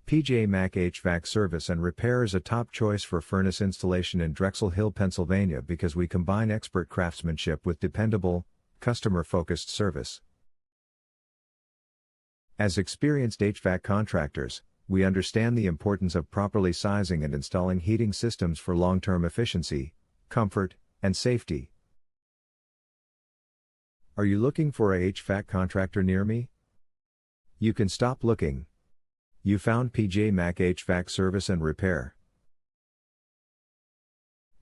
PJ Mac HVAC Service and Repair is a top choice for furnace installation in Drexel Hill, Pennsylvania because we combine expert craftsmanship with dependable, customer-focused service. As experienced HVAC contractors, we understand the importance of properly sizing and installing heating systems for long-term efficiency, comfort, and safety. Are you looking for a HVAC contractor near me? You can stop looking. You found PJ Mac HVAC Service and Repair.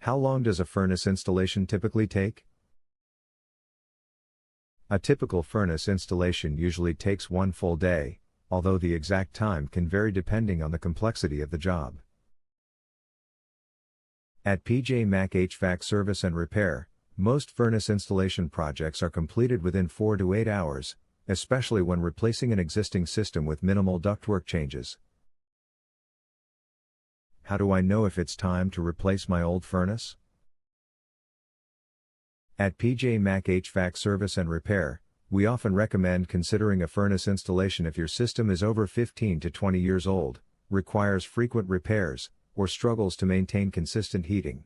How long does a furnace installation typically take? A typical furnace installation usually takes one full day, although the exact time can vary depending on the complexity of the job. At PJ Mac HVAC Service and Repair, most furnace installation projects are completed within 4 to 8 hours, especially when replacing an existing system with minimal ductwork changes. How do I know if it's time to replace my old furnace? At PJ Mac HVAC Service and Repair, we often recommend considering a furnace installation if your system is over 15 to 20 years old, requires frequent repairs, or struggles to maintain consistent heating.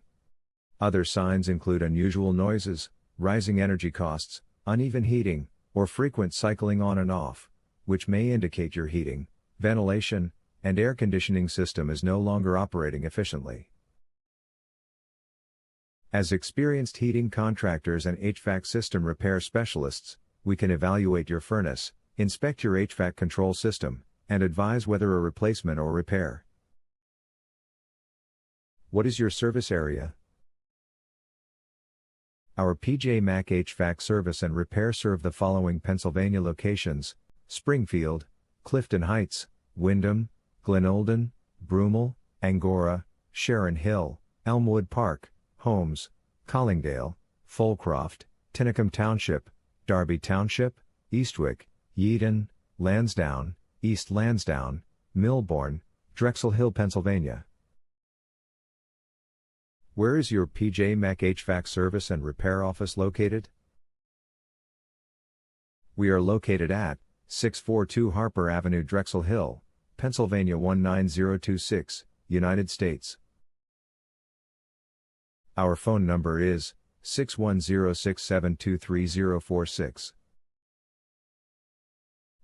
Other signs include unusual noises, rising energy costs, uneven heating, or frequent cycling on and off, which may indicate your heating, ventilation, and air conditioning system is no longer operating efficiently. As experienced heating contractors and HVAC system repair specialists, we can evaluate your furnace, inspect your HVAC control system, and advise whether a replacement or repair. What is your service area? Our PJ Mac HVAC Service and Repair serve the following Pennsylvania locations: Springfield, Clifton Heights, Wyndom, Glenolden, Broomall, Angora, Sharon Hill, Elmwood Park, Holmes, Collingdale, Folcroft, Tinicum Township, Darby Township, Eastwick, Yeadon, Lansdowne, East Lansdowne, Millbourne, Drexel Hill, Pennsylvania. Where is your PJ Mac HVAC Service and Repair office located? We are located at 642 Harper Avenue, Drexel Hill, Pennsylvania 19026, United States. Our phone number is 610-672-3046.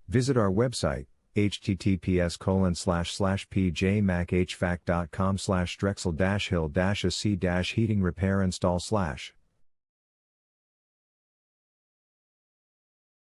Visit our website, https://pjmachvac.com/drexel-hill-ac-heating repair install/.